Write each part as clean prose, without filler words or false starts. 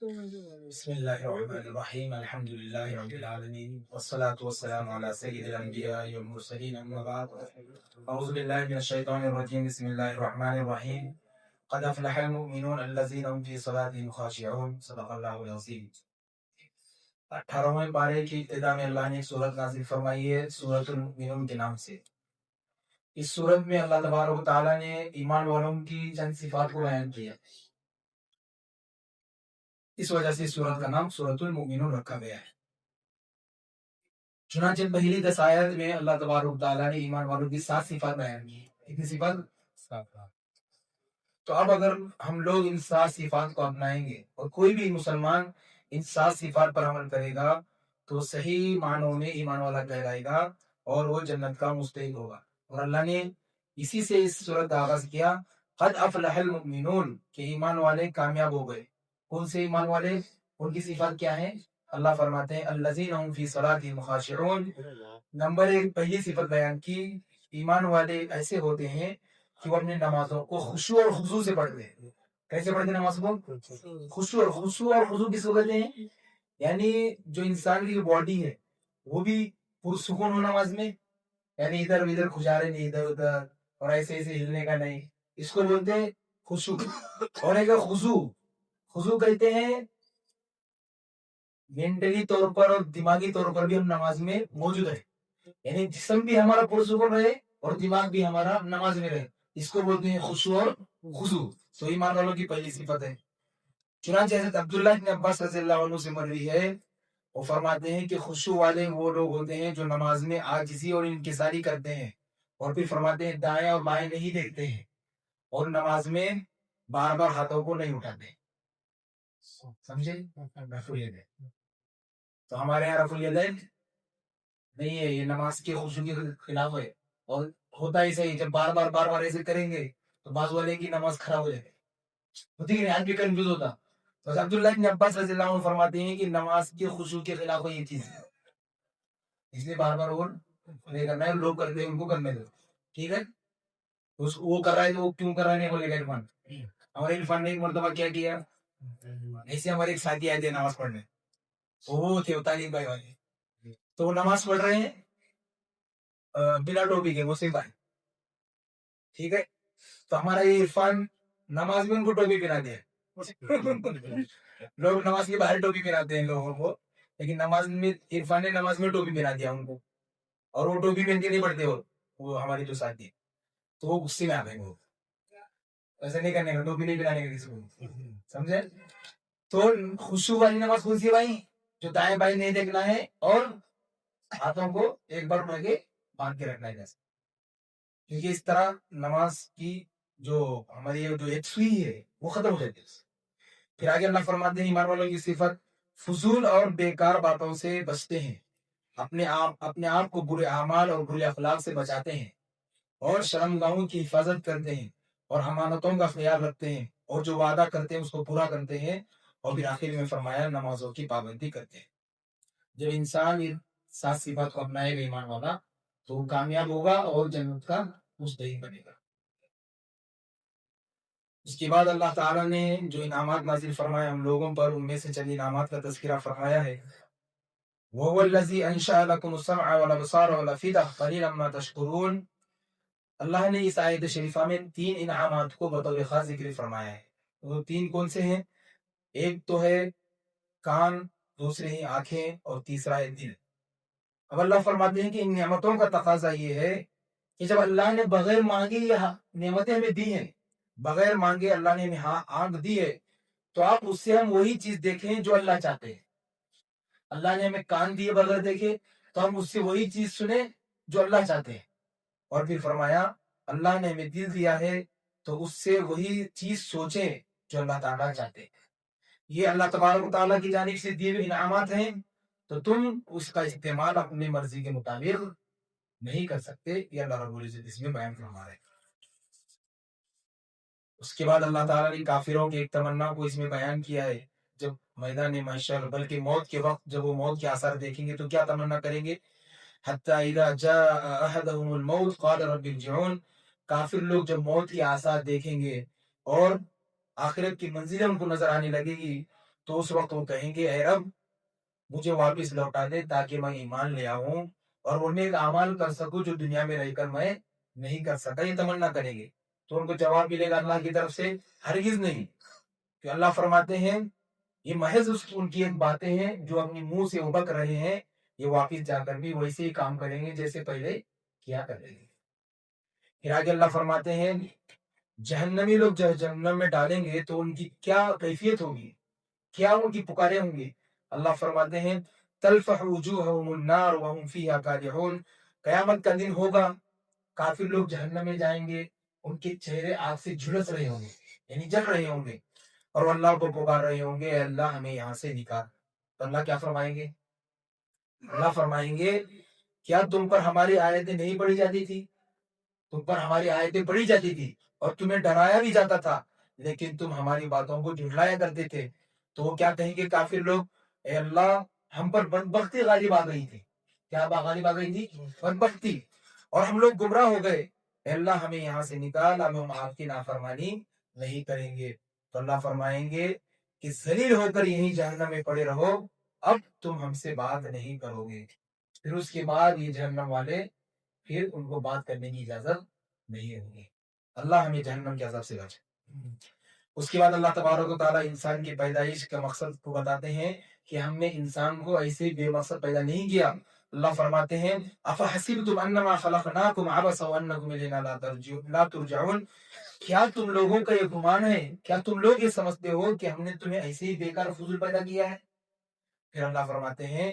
بسم اللہ الرحمن الرحیم الحمد للہ رب العالمین والصلاة والسلام علی سید الانبیاء والمرسلین اما بعد اعوذ باللہ من الشیطان الرجیم بسم اللہ الرحمن الرحیم قد افلح المؤمنون الذین هم فی صلاتهم خاشعون صدق اللہ العظیم۔ 18ویں پارے کی ابتدا میں اللہ نے ایک سورت نازل فرمائی ہے سورۃ المؤمنون کے نام سے۔ اس سورت میں اللہ تبارک و تعالیٰ نے ایمان والوں کی چند صفات کو بیان کیا، اس وجہ سے سورت کا نام سورۃ المؤمنون رکھا گیا ہے۔ چنانچہ پہلی 10 آیت میں اللہ تبارک و تعالیٰ نے ایمان والوں کی 7 صفات بیان کی۔ کتنی صفات؟ تو اب اگر ہم لوگ ان 7 صفات کو اپنائیں گے اور کوئی بھی مسلمان ان 7 صفات پر عمل کرے گا تو صحیح معنوں میں ایمان والا کہلائے گا اور وہ جنت کا مستحق ہوگا۔ اور اللہ نے اسی سے اس سورت کا آغاز کیا، قد افلح المؤمنون، کہ ایمان والے کامیاب ہو گئے۔ کون سے ایمان والے؟ ان کی صفات کیا ہے؟ اللہ فرماتے ہیں الذین هم فی صلاتهم خاشعون۔ نمبر 1 پہلی صفت بیان کی، ایمان والے ایسے ہوتے ہیں کہ وہ اپنے نمازوں کو خشوع اور خضوع سے پڑھتے ہیں۔ کیسے پڑھتے ہیں نماز کو؟ خشوع اور خضوع کس کو کہتے ہیں؟ یعنی جو انسان کی باڈی ہے وہ بھی پرسکون ہو نماز میں، یعنی ادھر ادھر کھجارے نہیں، ادھر ادھر اور ایسے ہلنے کا نہیں، اس کو بولتے ہیں خشوع۔ اور ایک خضوع، خضوع کہتے ہیں مینٹلی طور پر اور دماغی طور پر بھی ہم نماز میں موجود ہے، یعنی جسم بھی ہمارا پرسکون رہے اور دماغ بھی ہمارا نماز میں رہے، اس کو بولتے ہیں خشوع اور خضوع۔ تو ایمان والوں کی پہلی صفت ہے۔ چنانچہ حضرت عبداللہ بن عباس رضی اللہ عنہ سے مروی ہے، وہ فرماتے ہیں کہ خشوع والے وہ لوگ ہوتے ہیں جو نماز میں عاجزی اور انکساری کرتے ہیں، اور پھر فرماتے ہیں دائیں اور بائیں نہیں دیکھتے ہیں، اور نماز میں بار بار ہاتھوں کو نہیں اٹھاتے۔ سمجھے؟ رفع الیدین۔ تو ہمارے یہاں رفع الیدین نہیں ہے، یہ نماز کی خشوع کے خلاف ہے، اور ہوتا ہی صحیح، جب بار بار ایسے کریں گے تو بعض والے کی نماز خراب ہو جائے گی، ہوتی کہ نہیں؟ آج بھی کنفیوز ہوتا۔ تو عبداللہ بن عباس رضی اللہ عنہ فرماتے ہیں کہ نماز کی خشوع کے خلاف یہ چیز ہے، اس لیے بار وہ نہیں کرنا ہے، لوگ کرتے ہیں ان کو کرنے دو، ٹھیک ہے؟ وہ کر رہا ہے تو وہ کیوں کر رہا ہے نہیں بولے گا عرفان۔ ہمارے عرفان نے ایک مرتبہ کیا کیا، ایسے ہمارے ایک ساتھی آئے تھے نماز پڑھنے، وہ تھے تعلیم بھائی والے، تو وہ نماز پڑھ رہے ہیں بنا ٹوپی کے، مسلم بھائی، ٹھیک ہے؟ تو ہمارا یہ عرفان نماز میں ان کو ٹوپی پہنا دیا۔ لوگ نماز کے باہر ٹوپی پہناتے ہیں لوگوں کو، لیکن نماز میں عرفان نے نماز میں ٹوپی پہنا دیا ان کو، اور وہ ٹوپی پہن کے نہیں پڑھتے، وہ ہماری جو ساتھی ہے، تو وہ غصے میں آ گئے، وہ ایسا نہیں کرنے کا، ٹوپی نہیں پہنانے کا کسی کو، سمجھے؟ تو خشوع والی نماز کون سی بھائی؟ جو دائیں بائیں نہیں دیکھنا ہے اور ہاتھوں کو ایک بار اٹھا کے باندھ کے رکھنا ہے جیسے، کیونکہ اس طرح نماز کی جو ہماری جو ایک سوئی ہے وہ ختم ہو جاتی ہے۔ پھر آگے اللہ فرماتے ہیں ایمان والوں کی صفت، فضول اور بیکار باتوں سے بچتے ہیں، اپنے آپ کو برے اعمال اور برے اخلاق سے بچاتے ہیں، اور شرمگاہوں کی حفاظت کرتے ہیں، اور امانتوں کا خیال رکھتے ہیں، اور جو وعدہ کرتے ہیں اس کو پورا کرتے ہیں، اور پھر آخر میں فرمایا نمازوں کی پابندی کرتے ہیں۔ جب انسان ان 7 صفات کو اپنائے گا ایمان والا تو وہ کامیاب ہوگا اور جنت کا مستحق بنے گا۔ اس کے بعد اللہ تعالیٰ نے جو انعامات نازل فرمائے ہم لوگوں پر، ان میں سے چند انعامات کا تذکرہ فرمایا ہے، وَهُوَ الَّذِي أَنشَأَ لَكُمُ السَّمْعَ وَالْأَبْصَارَ وَالْأَفْئِدَةَ قَلِيلًا مَا تَشْكُرُونَ۔ اللہ نے اس آیت شریفہ میں 3 انعامات کو بطور خاص ذکر فرمایا ہے۔ وہ 3 کون سے ہیں؟ ایک تو ہے کان، دوسرے ہیں آنکھیں، اور تیسرا ہے دل۔ اب اللہ فرماتے ہیں کہ ان نعمتوں کا تقاضا یہ ہے کہ جب اللہ نے بغیر مانگے یہ نعمتیں ہمیں دی ہیں، بغیر مانگے اللہ نے ہمیں آنکھ دی ہے، تو آپ اس سے ہم وہی چیز دیکھیں جو اللہ چاہتے ہیں۔ اللہ نے ہمیں کان دیے بغیر دیکھے تو ہم اس سے وہی چیز سنیں جو اللہ چاہتے ہیں، اور پھر فرمایا اللہ نے ہمیں دل دیا ہے تو اس سے وہی چیز سوچیں جو اللہ تعالیٰ چاہتے ہیں۔ یہ اللہ تبارک و تعالیٰ کی جانب سے دیے ہوئے انعامات ہیں، تو تم اس کا استعمال اپنی مرضی کے مطابق نہیں کر سکتے، یہ اللہ رب العزت اس میں بیان فرما رہے ہیں۔ اس کے بعد اللہ تعالیٰ نے کافروں کی ایک تمنا کو اس میں بیان کیا ہے، جب میدان محشر بلکہ موت کے وقت جب وہ موت کے آثار دیکھیں گے تو کیا تمنا کریں گے، حتی اذا جاء احدهم الموت قال رب ارجعون۔ کافر لوگ جب موت کے آثار دیکھیں گے اور آخرت کی منزلیں ان کو نظر آنے لگے گی تو اس وقت وہ کہیں گے اے رب مجھے واپس لوٹا دے تاکہ میں ایمان لے آؤں اور وہ نیک اعمال کر سکوں جو دنیا میں رہ کر میں نہیں کر سکا، یہ تمنا کریں گے۔ تو ان کو جواب ملے گا اللہ کی طرف سے ہرگز نہیں، کہ اللہ فرماتے ہیں یہ محض ان کی ایک باتیں ہیں جو اپنی منہ سے ابک رہے ہیں، یہ واپس جا کر بھی ویسے ہی کام کریں گے جیسے پہلے کیا کریں گے۔ پھر آگے اللہ فرماتے ہیں جہنمی لوگ جب جہنم میں ڈالیں گے تو ان کی کیا کیفیت ہوگی، کیا ان کی پکاریں ہوں گی۔ اللہ فرماتے ہیں تلفح وجوہہم النار وہم فیہا کالحون، قیامت کا دن ہوگا، کافر لوگ جہنم میں جائیں گے، ان کے چہرے آگ سے جھلس رہے ہوں گے، یعنی جل رہے ہوں گے، اور وہ اللہ کو پکار رہے ہوں گے اے اللہ ہمیں یہاں سے نکال۔ تو اللہ کیا فرمائیں گے؟ اللہ فرمائیں گے کیا تم پر ہماری آیتیں نہیں پڑھی جاتی تھی؟ تم پر ہماری آیتیں پڑھی جاتی تھی اور تمہیں ڈرایا بھی جاتا تھا، لیکن تم ہماری باتوں کو جھٹلایا کرتے تھے۔ تو وہ کیا کہیں گے کافر لوگ، اے اللہ ہم پر بدبختی غالب آ گئی تھی۔ کیا غالب آ گئی تھی؟ بدبختی، اور ہم لوگ گمراہ ہو گئے، اے اللہ ہمیں یہاں سے نکال، اب ہم آپ کی نافرمانی نہیں کریں گے۔ تو اللہ فرمائیں گے کہ ذلیل ہو کر یہیں جہنم میں پڑے رہو، اب تم ہم سے بات نہیں کرو گے۔ پھر اس کے بعد یہ جہنم والے پھر ان کو بات کرنے کی اجازت نہیں ہوگی۔ اللہ ہمیں جہنم کے عذاب سے بچائے۔ اس کے بعد اللہ تبارک و تعالیٰ انسان کی پیدائش کا مقصد کو بتاتے ہیں کہ ہم نے انسان کو ایسے بے مقصد پیدا نہیں کیا۔ اللہ فرماتے ہیں افحسبتم انما خلقناکم عبثا وانکم الینا لا ترجعون، کیا تم لوگوں کا یہ گمان ہے، کیا تم لوگ یہ سمجھتے ہو کہ ہم نے تمہیں ایسے ہی بیکار فضول پیدا کیا ہے؟ پھر اللہ فرماتے ہیں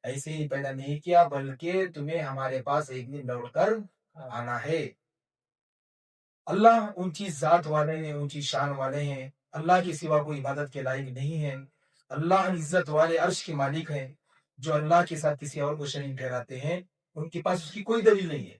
ایسے ہی پیدا نہیں کیا بلکہ تمہیں ہمارے پاس ایک دن لوٹ کر آنا ہے۔ اللہ اونچی ذات والے ہیں، اونچی شان والے ہیں، اللہ کے سوا کوئی عبادت کے لائق نہیں ہے۔ اللہ عزت والے عرش کے مالک ہیں، جو اللہ کے ساتھ کسی اور کو شریک ٹھہراتے ہیں ان کے پاس اس کی کوئی دلیل نہیں ہے،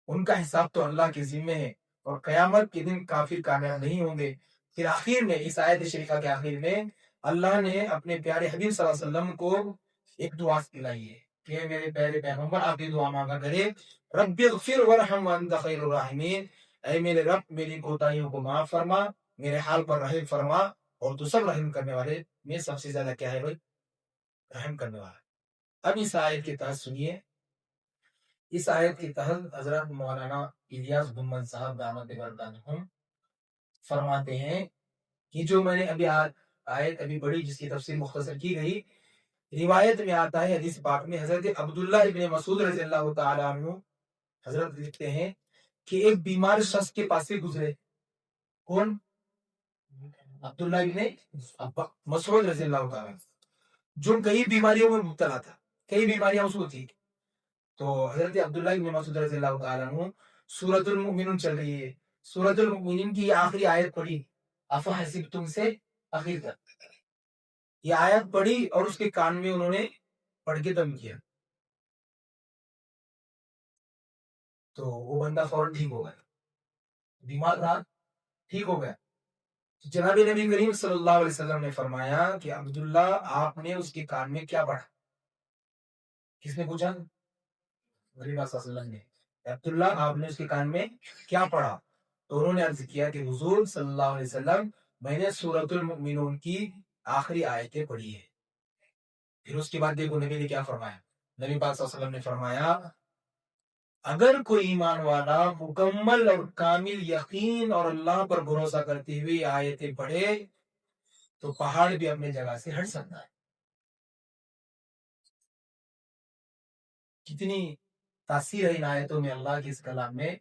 ان کا حساب تو اللہ کے ذمے ہے، اور قیامت کے دن کافر کامیاب نہیں ہوں گے۔ پھر آخر میں اس آیت شریفہ کے آخر میں اللہ نے اپنے پیارے حبیب صلی اللہ علیہ وسلم کو ایک دعا دلائی ہے کہ میرے پیارے پیغمبر آپ یہ دعا مانگا کرے رب اغفر ورحم وانت خیر الراحمین، اے میرے رب میری کوتاہیوں کو معاف فرما، میرے حال پر رحم فرما، اور تو سب رحم کرنے والے میں سب سے زیادہ کیا ہے بھائی؟ رحم کرنے والا۔ اب اس آیت کے تحت سنیے، اس آیت کے تحت حضرت مولانا الیاس گنبد صاحب دامت برکاتہم فرماتے ہیں کہ جو میں نے ابھی آیت ابھی پڑھی جس کی تفسیر مختصر کی گئی، روایت میں آتا ہے حدیث پاک میں حضرت عبداللہ ابن مسعود رضی اللہ تعالی عنہ حضرت لکھتے ہیں کہ ایک بیمار شخص کے پاس سے گزرے، کون؟ عبداللہ ابن مسعود رضی اللہ تعالی جو کئی بیماریوں میں مبتلا تھا، کئی بیماریاں اس کو تھی۔ تو حضرت عبداللہ ابن مسعود رضی اللہ تعالیٰ عنہ سورۃ المؤمنون چل رہی ہے، سورۃ المؤمنین کی آخری آیت پڑھی افحسبتم سے آخر تک، یہ آیت پڑھی اور اس کے کان میں انہوں نے پڑھ کے دم کیا، تو وہ بندہ فوراً ٹھیک ہو گیا، بیمار تھا ٹھیک ہو گیا۔ جناب نبی کریم صلی اللہ علیہ وسلم نے فرمایا کہ عبداللہ آپ نے اس کے کان میں کیا پڑھا؟ کس نے پوچھا؟ نبی صلی اللہ علیہ وسلم نے، عبداللہ آپ نے اس کے کان میں کیا پڑھا؟ تو انہوں نے عرض کیا کہ حضور صلی اللہ علیہ وسلم میں نے سورۃ المؤمنون کی آخری آیتیں پڑھی ہے۔ پھر اس کے بعد دیکھو نبی نے کیا فرمایا، نبی پاک صلی اللہ علیہ وسلم نے فرمایا اگر کوئی ایمان والا مکمل اور کامل یقین اور اللہ پر بھروسہ کرتے ہوئے آیتیں پڑھے تو پہاڑ بھی اپنے جگہ سے ہٹ سکتا ہے۔ کتنی تاثیر ہے ان آیتوں میں، اللہ کے اس کلام میں۔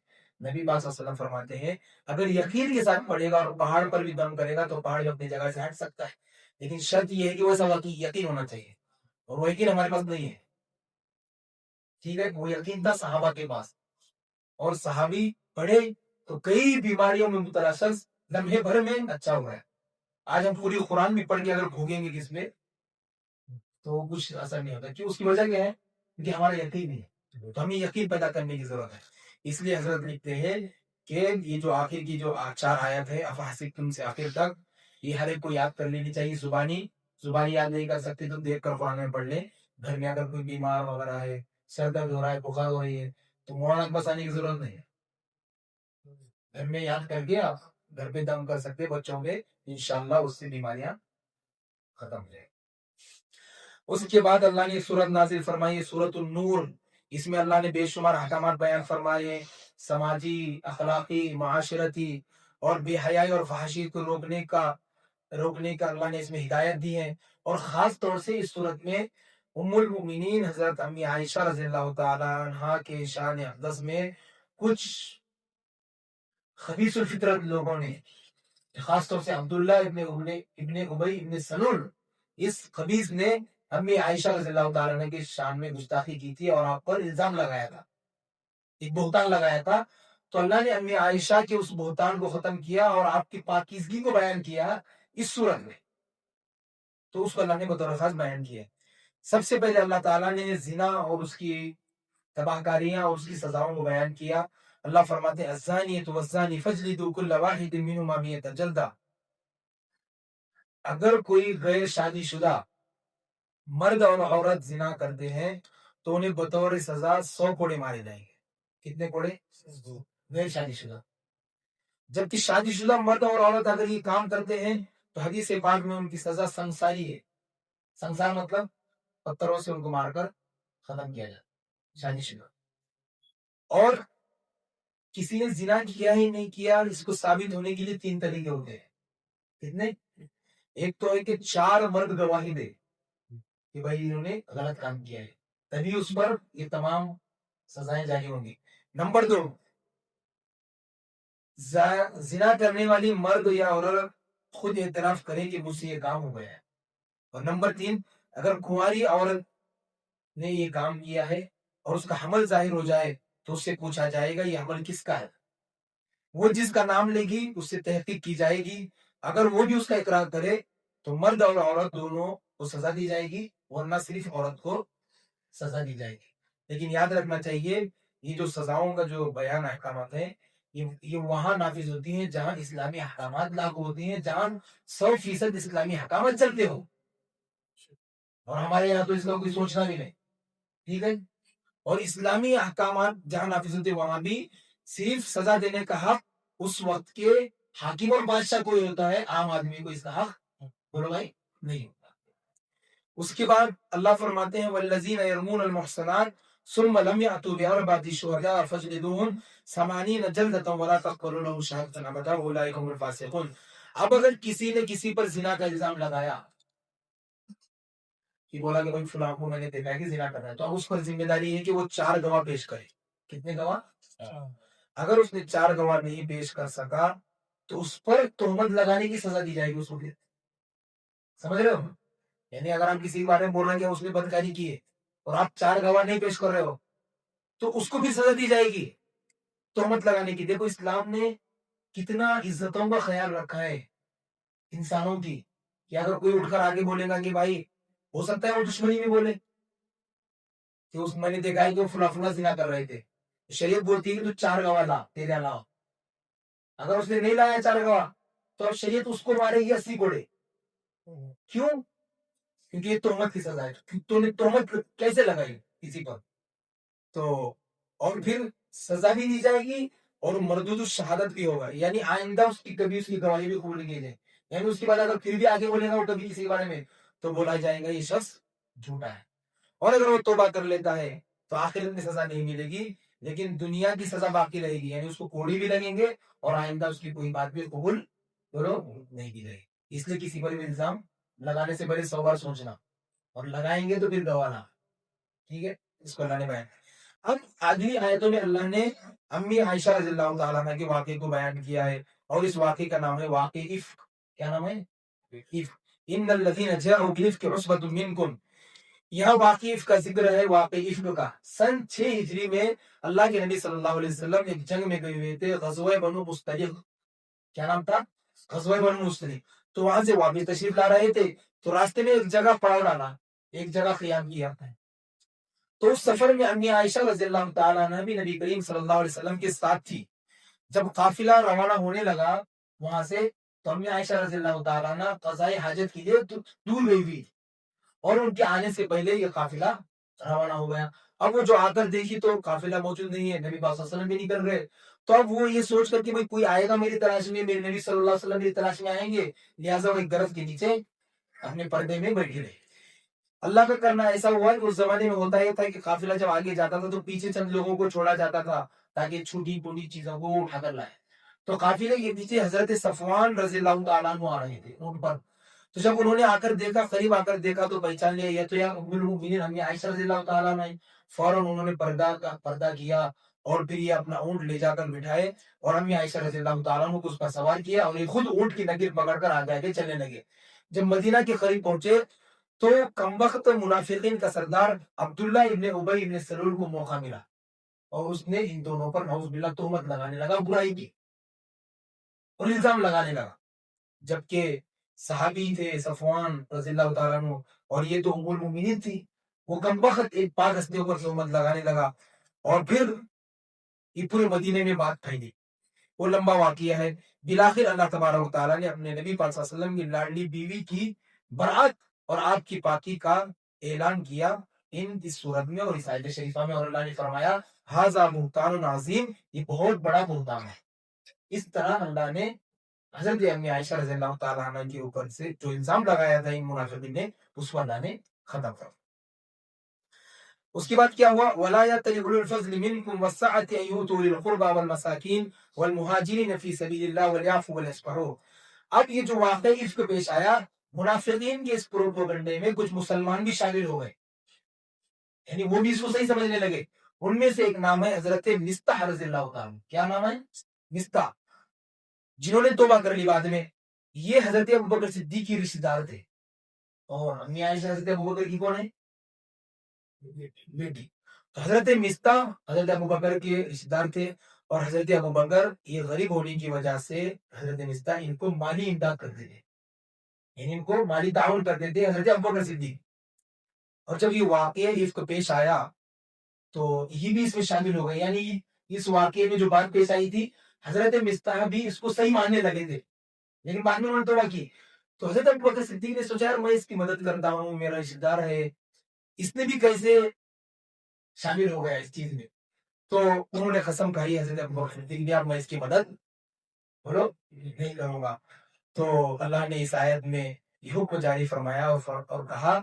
نبی پاک صلی اللہ علیہ وسلم فرماتے ہیں اگر یقین کے ساتھ پڑھے گا اور پہاڑ پر بھی دم کرے گا تو پہاڑ بھی اپنی جگہ سے ہٹ سکتا ہے، لیکن شرط یہ ہے کہ وہ ایسا یقین ہونا چاہیے، اور وہ یقین ہمارے پاس نہیں ہے۔ ٹھیک ہے، وہ یقین تھا صحابہ کے پاس، اور صحابی پڑھے تو کئی بیماریوں میں مبتلا شخص لمحے بھر میں اچھا ہوا ہے۔ آج ہم پوری قرآن بھی پڑھ کے اگر بھوگیں گے کس میں تو کچھ اثر نہیں ہوتا، کیوں؟ اس کی وجہ کیا ہے؟ کیونکہ ہمارا یقین نہیں ہے، تو ہمیں یقین پیدا کرنے کی ضرورت ہے۔ اس لیے حضرت لکھتے ہیں کہ یہ جو آخر کی جو 4 آیت ہے افحسبتم سے آخر تک، یہ ہر ایک کو یاد کر لینی چاہیے۔ زبانی یاد نہیں کر سکتے تو دیکھ کر قرآن میں پڑھ لیں۔ گھر میں اگر کوئی بیمار وغیرہ ہے، سر درد ہو رہا ہے، بخار ہو رہی ہے، تو مولانا کے پاس آنے کی ضرورت نہیں ہے، گھر میں یاد کر کے آپ گھر پہ دم کر سکتے بچوں پہ، انشاءاللہ اس سے بیماریاں ختم ہو جائے گا۔ اس کے بعد اللہ نے سورت نازل فرمائی سورت النور، اس میں اللہ نے بے شمار احکامات بیان فرمائے، سماجی، اخلاقی، معاشرتی اور بے حیائی اور فحاشی کو روکنے کا اللہ نے اس میں ہدایت دی ہے۔ اور خاص طور سے اس صورت میں ام المؤمنین حضرت امی عائشہ رضی اللہ تعالی عنہا کے شان اقدس میں کچھ خبیث الفطرت لوگوں نے، خاص طور سے عبداللہ ابن ابی ابن سلول، اس خبیث نے امی عائشہ رضی اللہ تعالیٰ عنہ کی شان میں گستاخی کی تھی اور آپ پر الزام لگایا تھا، ایک بہتان لگایا تھا۔ تو اللہ نے امی عائشہ کے اس بہتان کو ختم کیا اور آپ کی پاکیزگی کو بیان کیا اس صورت میں، تو اس کو اللہ نے بطور خاص بیان کیا۔ سب سے پہلے اللہ تعالیٰ نے زنا اور اس کی تباہ کاریاں اور اس کی سزاؤں کو بیان کیا۔ اللہ فرماتے ہیں الزانیۃ والزانی فاجلدوا کل واحد منہما مئۃ جلدہ، اگر کوئی غیر شادی شدہ مرد اور عورت زنا کرتے ہیں تو انہیں بطور سزا 100 کوڑے مارے جائیں گے۔ کتنے کوڑے؟ غیر شادی شدہ۔ جبکہ شادی شدہ مرد اور عورت اگر یہ کام کرتے ہیں تو حدیث پاک میں ان کی سزا سنگساری ہے۔ سنگسار مطلب پتھروں سے ان کو مار کر ختم کیا جاتا، شادی شدہ۔ اور کسی نے زنا کیا ہی نہیں کیا، اس کو ثابت ہونے کے لیے 3 طریقے ہوتے ہیں۔ کتنے؟ ایک تو ہے کہ 4 مرد گواہی دے کہ بھائی انہوں نے غلط کام کیا ہے، تبھی اس پر یہ تمام سزائیں جاری ہوں گی۔ نمبر 2، زنا کرنے والی مرد یا عورت خود اعتراف کرے کہ مجھ سے یہ کام ہو گیا ہے۔ اور نمبر 3، اگر کنواری عورت نے یہ کام کیا ہے اور اس کا حمل ظاہر ہو جائے تو اس سے پوچھا جائے گا یہ حمل کس کا ہے، وہ جس کا نام لے گی اس سے تحقیق کی جائے گی، اگر وہ بھی اس کا اقرار کرے تو مرد اور عورت دونوں کو سزا دی جائے گی، ورنہ صرف عورت کو سزا دی جائے گی۔ لیکن یاد رکھنا چاہیے یہ جو سزاؤں کا جو بیان احکامات ہیں یہ وہاں نافذ ہوتی ہیں جہاں اسلامی احکامات لاگو ہوتی ہیں، جہاں 100% اسلامی احکامات چلتے ہو، اور ہمارے یہاں تو اس کا کوئی سوچنا بھی نہیں، ٹھیک ہے۔ اور اسلامی احکامات جہاں نافذ ہوتے وہاں بھی صرف سزا دینے کا حق اس وقت کے حاکم اور بادشاہ کو ہوتا ہے، عام آدمی کو اس کا حق بولو بھائی نہیں ہوتا۔ اس کے بعد اللہ فرماتے ہیں والذین یرمون المحصنات ثم لم یأتوا بأربعة شهداء فاجلدوهم 80 جلدة ولا تقبلوا لهم شهادة أبدا أولئك هم الفاسقون۔ اب اگر کسی نے کسی پر زنا کا الزام لگایا کہ بولا کہ بھائی فلاں کو میں نے دیکھا ہے کہ زنا کر رہا ہے، تو اب اس پر ذمہ داری ہے کہ وہ 4 گواہ پیش کرے۔ کتنے گواہ؟ اگر اس نے 4 گواہ نہیں پیش کر سکا تو اس پر تہمت لگانے کی سزا دی جائے گی اس کو۔ سمجھ رہے ہو؟ یعنی اگر آپ کسی کے بارے میں بول رہے ہیں کہ اس نے بدکاری کی ہے اور آپ 4 گواہ نہیں پیش کر رہے ہو تو اس کو بھی سزا دی جائے گی تہمت لگانے کی۔ دیکھو اسلام نے کتنا عزتوں کا خیال رکھا ہے انسانوں کی، کہ اگر کوئی اٹھ کر آگے بولے گا کہ بھائی ہو سکتا ہے وہ دشمنی میں بولے کہ اس میں نے دیکھا ہے کہ وہ فلاں فلاں زنا کر رہے تھے، شریعت بولتی ہے کہ تو 4 گواہ لا تیرے علاوہ۔ اگر اس نے نہیں لایا 4 گواہ تو اب شریعت اس کو مارے گی 80 کوڑے۔ کیوں؟ کیونکہ یہ تہمت کی سزا ہے۔ تو نے تہمت کیسے لگائی کسی پر؟ تو اور پھر سزا بھی دی جائے گی اور مردود الشہادت بھی ہوگا، یعنی آئندہ اس کی کبھی اس کی گواہی بھی قبول نہیں کی جائے، یعنی اس کے بعد اگر پھر بھی آگے بولے گا وہ کبھی کسی کے بارے میں تو بولا جائے گا یہ شخص جھوٹا ہے۔ اور اگر وہ توبہ کر لیتا ہے تو آخرت میں سزا نہیں ملے گی لیکن دنیا کی سزا باقی رہے گی، یعنی اس کو کوڑی بھی لگیں گے اور آئندہ اس کی کوئی بات بھی قبول نہیں کی جائے گی۔ اس لیے کسی پر بھی الزام لگانے سے پہلے 100 بار سوچنا، اور لگائیں گے تو پھر گوانا، ٹھیک ہے۔ اس کو اللہ نے بیان۔ اب اگلی آیتوں میں اللہ نے امی عائشہ رضی اللہ تعالیٰ عنہ کے واقعے کو بیان کیا ہے، اور اس واقعے کا نام ہے واقع افک۔ کیا نام ہے؟ افک۔ ان الذین جاءوا بالافک عصبۃ منکم، یہاں واقف کا ذکر ہے، واقف کا۔ سن 6 ہجری میں اللہ کے نبی صلی اللہ علیہ وسلم ایک جنگ میں گئے ہوئے تھے، غزوہ بنو مستلق۔ کیا نام تھا؟ غزوہ بنو مستلق۔ تو وہاں سے واپس تشریف لا رہے تھے تو راستے میں ایک جگہ پڑاؤ ڈالا، ایک جگہ قیام کیا ہے۔ تو اس سفر میں امی عائشہ رضی اللہ تعالیٰ عنہ بھی نبی کریم صلی اللہ علیہ وسلم کے ساتھ تھی۔ جب قافلہ روانہ ہونے لگا وہاں سے تو امی عائشہ رضی اللہ تعالیٰ عنہ قضاء حاجت کے لیے دور گئی ہوئی، اور ان کے آنے سے پہلے یہ قافلہ روانہ ہو گیا۔ اب وہ جو آ کر دیکھی تو قافلہ موجود نہیں ہے، نبی پاک صلی اللہ علیہ وسلم بھی نکل گئے، تو اب وہ یہ سوچ کر کہ بھئی کوئی آئے گا میری تلاش میں، میرے نبی صلی اللہ علیہ وسلم میری تلاش میں آئیں گے، لہٰذا وہ ایک درخت کے نیچے اپنے پردے میں بیٹھے رہے. اللہ کا کرنا ایسا ہوا کہ اس زمانے میں ہوتا یہ تھا کہ قافلہ جب آگے جاتا تھا تو پیچھے چند لوگوں کو چھوڑا جاتا تھا تاکہ چھوٹی پوٹی چیزوں کو وہ اٹھا کر لائے. تو قافلے کے پیچھے حضرت صفوان رضی اللہ تعالیٰ عنہ آ رہے تھے اونٹ پر. تو جب انہوں نے آ کر دیکھا, قریب آ کر دیکھا تو پہچان لیا یہ تو یا ام المؤمنین ہم عائشہ رضی اللہ تعالیٰ عنہ. فوراً انہوں نے پردہ کیا اور پھر یہ اپنا اونٹ لے جا کر بٹھائے اور امی عائشہ رضی اللہ تعالیٰ عنہ کو اس پر سوار کیا اور یہ خود اونٹ کی نگیر پکڑ کر آگے چلنے لگے. جب مدینہ کے قریب پہنچے تو کمبخت منافقین کا سردار عبداللہ ابن ابی ابن سلول کو موقع ملا اور اس نے ان دونوں پر نعوذ باللہ تہمت لگانے لگا, برائی کی اور الزام لگانے لگا. جبکہ صحابی تھے صفوان رضی اللہ تعالیٰ عنہ اور یہ تو ام المؤمنین تھی. وہ کمبخت ایک پاک ہستی پر تہمت لگانے لگا اور پھر یہ پورے مدینے میں بات پھیلی. وہ لمبا واقعہ ہے. بالآخر اللہ تبارک و تعالیٰ نے اپنے نبی پاک صلی اللہ علیہ وسلم کی لاڈلی بیوی کی برات اور آپ کی پاکی کا اعلان کیا اس صورت میں اور اس آیت شریفہ میں, اور اللہ نے فرمایا ھذا بہتان عظیم, یہ بہت بڑا بہتان ہے. اس طرح اللہ نے حضرت امی عائشہ رضی اللہ تعالیٰ عنہ کے اوپر سے جو الزام لگایا تھا ان منافقین نے, اس کو اللہ نے ختم کر. اس کے بعد کیا ہوا, وَلَا يَأْتَلِ أُولُو الْفَضْلِ مِنْكُمْ وَالسَّعَةِ أَن يُؤْتُوا أُولِي الْقُرْبَى وَالْمَسَاكِينَ وَالْمُهَاجِرِينَ فِي سَبِيلِ اللَّهِ وَلْيَعْفُوا وَلْيَصْفَحُوا. اب یہ جو واقعہ عفق پیش آیا, منافقین کے اس پروپیگنڈے میں کچھ مسلمان بھی شامل ہو گئے, یعنی وہ بھی اس کو صحیح سمجھنے لگے. ان میں سے ایک نام ہے حضرت مستح رضی اللہ تعالیٰ. کیا نام ہے؟ مستح, جنہوں نے توبہ کر لی بعد میں. یہ حضرت ابوبکر صدیق کی رشتہ دار تھے اور امی عائشہ حضرت ابوبکر کی کون ہے؟ بیٹی. تو حضرت مستح حضرت ابوبکر کے رشتہ دار تھے اور حضرت ابوبکر یہ غریب ہونے کی وجہ سے حضرت مستح ان کو مالی امداد کرتے تھے, یعنی ان کو مالی تعاون کرتے تھے حضرت ابوبکر صدیق. اور جب یہ واقعہ عفق پیش آیا تو یہ بھی اس میں شامل ہو گئے, یعنی اس واقعے میں جو بات پیش آئی تھی حضرت مستح بھی اس کو صحیح ماننے لگے تھے, لیکن بعد میں انہوں نے توبہ کی. تو حضرت ابوبکر صدیق نے سوچا یار میں اس کی مدد کرتا ہوں, میرا رشتہ دار ہے, اس نے بھی کیسے شامل ہو گیا اس چیز میں. تو انہوں نے قسم کھائی حضرت ابوبکر صدیق نے, اب میں اس کی مدد بولو نہیں کروں گا. تو اللہ نے اس آیت میں یہ حکم جاری فرمایا اور کہا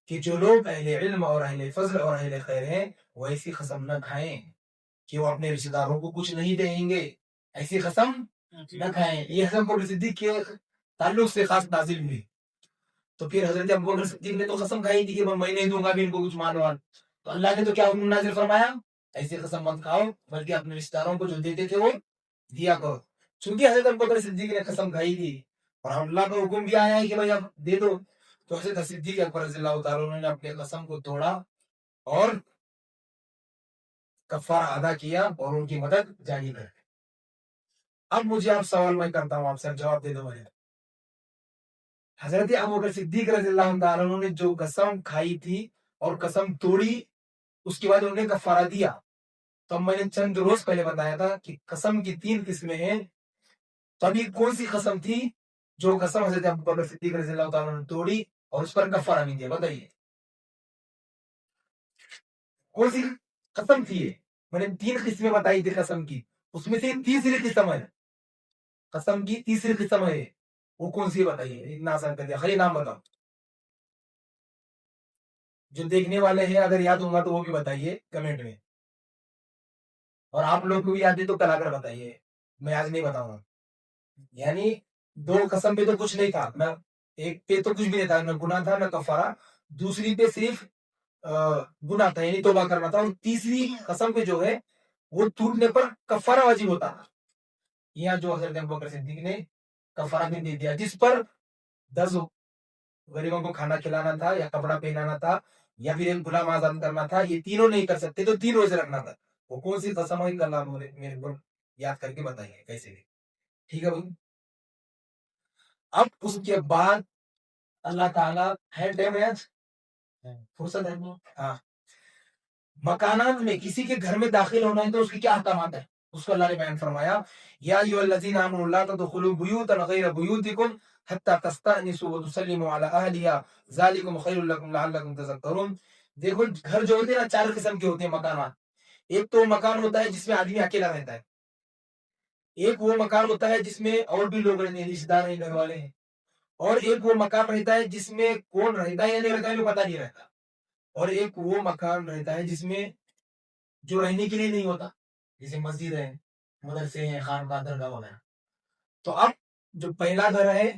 کہ جو لوگ اہل علم اور اہل فضل اور اہل خیر ہیں وہ ایسی قسم نہ کھائیں کہ وہ اپنے رشتہ داروں کو کچھ نہیں دیں گے, ایسی قسم نہ کھائیں. یہ حضرت ابوبکر صدیق کے تعلق سے خاص نازل ہوئی. تو پھر حضرت ابوبکر صدیق نے تو قسم کھائی تھی کہ میں نہیں دوں گا بھی ان کو کچھ مال وال. تو اللہ نے تو کیا حکم نازل فرمایا, ایسی قسم مت کھاؤ بلکہ اپنے رشتہ داروں کو جو دیتے تھے وہ دیا کرو. چونکہ حضرت ابوبکر صدیق نے قسم کھائی تھی اور اللہ کا حکم بھی آیا ہے کہ بھائی اب دے دو, تو حضرت صدیق اکبر رضی اللہ تعالیٰ نے اپنے قسم کو توڑا اور کفارہ ادا کیا اور ان کی مدد جاری کر. اب مجھے آپ سوال میں کرتا ہوں, آپ سے جواب دے دو مجھے. حضرت ابوبکر صدیق رضی اللہ تعالیٰ نے جو قسم کھائی تھی اور قسم توڑی, اس کے بعد انہوں نے کفارہ دیا. تو اب میں نے چند روز پہلے بتایا تھا کہ قسم کی 3 قسمیں ہیں. تو ابھی کون سی قسم تھی جو قسم حضرت ابوبکر صدیق رضی اللہ تعالیٰ نے توڑی اور اس پر کفارہ نہیں دیا؟ بتائیے کون سی قسم تھی یہ؟ میں نے 3 قسمیں بتائی تھی قسم کی, اس میں سے تیسری قسم ہے, قسم کی تیسری قسم ہے, وہ کون سی بتائیے؟ اتنا آسان کر دیا, خالی نام بتاؤ. جو دیکھنے والے ہیں اگر یاد ہوگا تو وہ بھی بتائیے کمنٹ میں, اور آپ لوگ کو بھی یاد ہے تو کل آ کر بتائیے, میں آج نہیں بتاؤں گا. یعنی 2 قسم پہ تو کچھ نہیں تھا, نہ ایک پہ تو کچھ بھی نہیں تھا, نہ گناہ تھا نہ کفارہ, دوسری پہ صرف گناہ تھا یعنی توبہ کرنا تھا, اور تیسری قسم پہ جو ہے وہ ٹوٹنے پر کفارہ واجب ہوتا. یہاں جو حضرت ابوبکر صدیق نے کفارہ بھی دے دیا, جس پر 10 غریبوں کو کھانا کھلانا تھا یا کپڑا پہنانا تھا یا پھر ایک غلام آزاد کرنا تھا, یہ تینوں نہیں کر سکتے تو 3 روزے رکھنا تھا. وہ کون سی قسم ہے اللہ میرے کو یاد کر کے بتائیے کیسے بھی, ٹھیک ہے بھائی. اب اس کے بعد اللہ تعالیٰ ہے ٹائم ہے, فرصت ہے, ہاں, مکانات میں کسی کے گھر میں داخل ہونا ہے تو اس کی کیا احکامات ہیں, اس کو اللہ نے بیان فرمایا. یا ایھا الذین آمنوا لا تدخلوا بیوتا غیر بیوتکم حتی تستأنسوا وتسلموا علی اہلہا ذالکم خیر لکم لعلکم تذکرون. دیکھو گھر جو ہوتے ہیں نا 4 قسم کے ہوتے ہیں مکانات. ایک تو مکان ہوتا ہے جس میں آدمی اکیلا رہتا ہے, ایک وہ مکان ہوتا ہے جس میں اور بھی لوگ رہتے ہیں, رشتہ دار ہیں, گھر والے ہیں, اور ایک وہ مکان رہتا ہے جس میں کون رہتا ہے یا نہیں رہتا ہے وہ پتہ نہیں رہتا، اور ایک وہ مکان رہتا ہے جس میں جو رہنے کے لیے نہیں ہوتا، جیسے مسجد ہے، مدرسے ہیں، خانقاہ، درگاہ وغیرہ۔ تو اب جو پہلا گھر ہے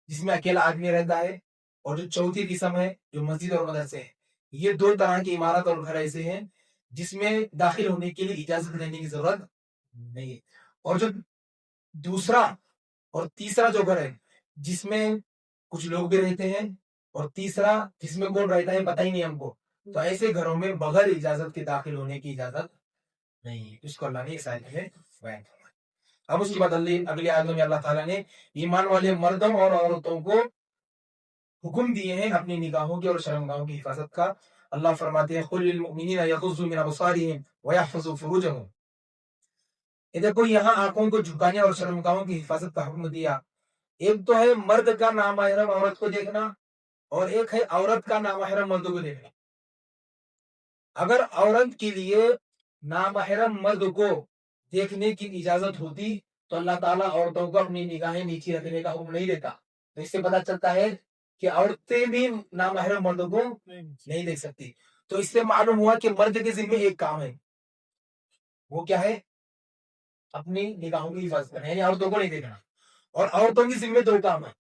جس میں اکیلا آدمی رہتا ہے، اور جو چوتھی قسم ہے جو مسجد اور مدرسے ہے، یہ دو طرح کی عمارت اور گھر ایسے ہیں جس میں داخل ہونے کے لیے اجازت لینے کی ضرورت نہیں ہے۔ اور جو دوسرا اور تیسرا جو گھر ہے جس میں کچھ لوگ بھی رہتے ہیں، اور تیسرا جس میں کون رہتا ہے پتہ ہی نہیں ہم کو، تو ایسے گھروں میں بغیر اجازت کے داخل ہونے کی اجازت نہیں ہے۔ اس کو اللہ نے اس آیت میں بیان فرمایا۔ اب اس کے بعد اگلی آیت میں اللہ تعالیٰ نے ایمان والے مردوں اور عورتوں کو حکم دیے ہیں اپنی نگاہوں کی اور شرمگاہوں کی حفاظت کا۔ اللہ فرماتے ہیں قُلْ لِلْمُؤْمِنِينَ يَغُضُّوا مِنْ أَبْصَارِهِمْ وَيَحْفَظُوا فُرُوجَهُمْ۔ یہ دیکھو یہاں آنکھوں کو جھکانے اور شرمگاہوں کی حفاظت کا حکم دیا۔ ایک تو ہے مرد کا نامحرم عورت کو دیکھنا، اور ایک ہے عورت کا نامحرم مرد کو دیکھنا۔ اگر عورت کے لیے نامحرم مرد کو دیکھنے کی اجازت ہوتی تو اللہ تعالیٰ عورتوں کو اپنی نگاہیں نیچی رکھنے کا حکم نہیں دیتا۔ تو اس سے پتہ چلتا ہے کہ عورتیں بھی نامحرم مردوں کو نہیں دیکھ سکتی۔ تو اس سے معلوم ہوا کہ مرد کے ذمہ ایک کام ہے، وہ کیا ہے؟ اپنی نگاہوں کی حفاظت کرنا، یعنی عورتوں کو نہیں دیکھنا۔ اور عورتوں کی ذمہ دو کام ہے،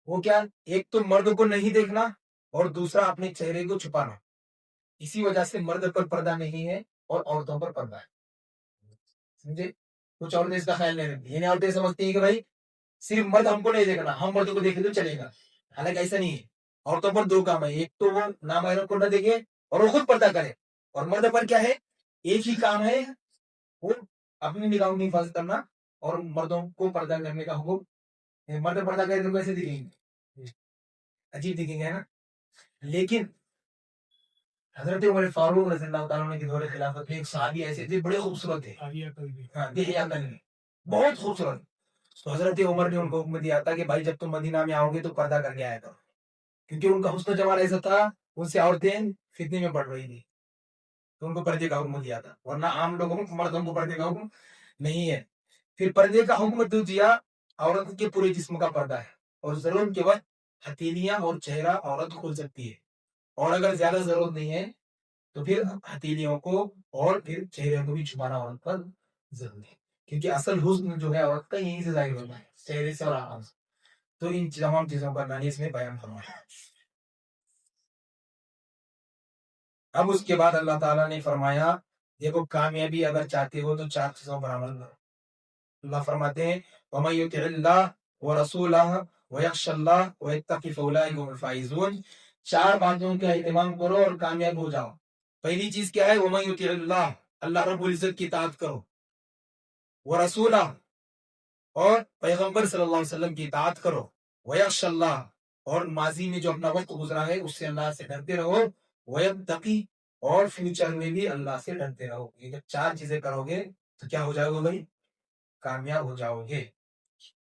وہ کیا؟ ایک تو مرد کو نہیں دیکھنا، اور دوسرا اپنے چہرے کو چھپانا۔ اسی وجہ سے مرد پر پردہ نہیں ہے اور عورتوں پر پردہ ہے، سمجھے؟ کچھ عورتیں اس کا خیال نہیں رکھتی، یعنی عورتیں سمجھتی ہیں کہ بھائی صرف مرد ہم کو نہیں دیکھنا، ہم مردوں کو دیکھے تو چلے گا۔ حالانکہ ایسا نہیں ہے، عورتوں پر دو کام ہے، ایک تو وہ نامحرم کو نہ دیکھے اور وہ خود پردہ کرے، اور مرد پر کیا ہے؟ ایک ہی کام ہے، وہ اپنی نگاہوں کی حفاظت کرنا اور مردوں کو پردہ کرنے کا حکم۔ مرد پردہ کرے تو کیسے دکھیں گے؟ عجیب دکھیں گے نا۔ لیکن حضرت عمر فاروق رضی اللہ تعالیٰ عنہ کے دور خلافت میں ایک صحابی ایسے تھے، بڑے خوبصورت تھے، بہت خوبصورت۔ تو حضرت عمر نے ان کو حکم دیا تھا کہ بھائی جب تم مدینہ میں آؤ گے تو پردہ کر کے آیا کرو، کیونکہ ان کا حسن و جمال ایسا تھا، ان سے عورتیں فتنے میں پڑ رہی تھی، تو ان کو پردے کا حکم دیا تھا، ورنہ عام لوگوں کو، مردوں کو پردے کا حکم نہیں ہے۔ پھر پردے کا حکم تو دیا، عورت کے پورے جسم کا پردہ ہے، اور ضرورت کے وقت ہتھیلیاں اور چہرہ عورت کھول سکتی ہے، اور اگر زیادہ ضرورت نہیں ہے تو پھر ہتھیلیوں کو اور پھر چہرے کو بھی چھپانا عورت پر ضروری ہے، کیونکہ اصل حسن جو ہے عورت کا یہیں سے ظاہر ہوتا ہے، چہرے سے اور آرام سے۔ تو ان تمام چیزوں پر میں نے اس میں بیان فرمایا۔ اب اس کے بعد اللہ تعالیٰ نے فرمایا دیکھو کامیابی اگر چاہتے ہو تو چار چیزوں پر عمل کرو۔ اللہ فرماتے ہیں وَمَن يُطِعِ اللَّهَ وَرَسُولَهُ وَيَخْشَ اللَّهَ وَيَتَّقِ فَأُولَٰئِكَ هُمُ الْفَائِزُونَ۔ چار باتوں کا اہتمام کرو اور کامیاب ہو جاؤ۔ پہلی چیز کیا ہے؟ وَمَن يُطِعِ اللَّهَ، اللہ رب العزت کی اطاعت کرو، وَرَسُولَهُ، اور پیغمبر صلی اللہ علیہ وسلم کی اطاعت کرو، وَيَخْشَ اللَّهَ، اور ماضی میں جو اپنا وقت گزرا ہے اس سے اللہ سے ڈرتے رہو، وَيَتَّقِ، اور فیوچر میں بھی اللہ سے ڈرتے رہو۔ یہ جب چار چیزیں کرو گے تو کیا ہو جاؤ گے بھائی؟ کامیاب ہو جاؤ گے۔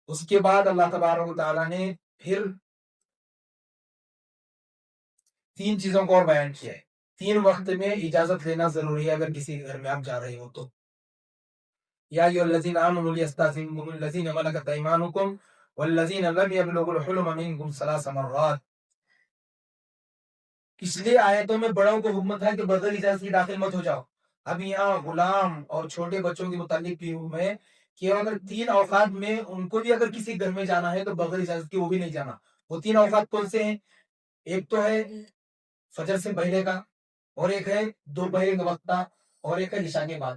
اس کے بعد اللہ تبارک و تعالیٰ نے پھر تین چیزوں کو اور بیان کیا ہے۔ تین وقت میں اجازت لینا ضروری ہے اگر کسی گھر میں آپ جا رہے ہو تو۔ یا ایھا الذین آمنوا لیستأذنکم الذین ملکت ایمانکم والذین لم یبلغوا الحلم منکم ثلاث مرات۔ پچھلے آیتوں میں بڑوں کو حکم تھا کہ بغیر اجازت کے داخل مت ہو جاؤ، اب یہاں غلام اور چھوٹے بچوں کے متعلق بھی حکم ہے کہ اگر تین اوقات میں ان کو بھی اگر کسی گھر میں جانا ہے تو بغیر اجازت کے وہ بھی نہیں جانا۔ وہ تین اوقات کون سے ہیں؟ ایک تو ہے فجر سے پہلے کا، اور ایک ہے دوپہر کے وقت کا، اور ایک ہے عشاء کے بعد۔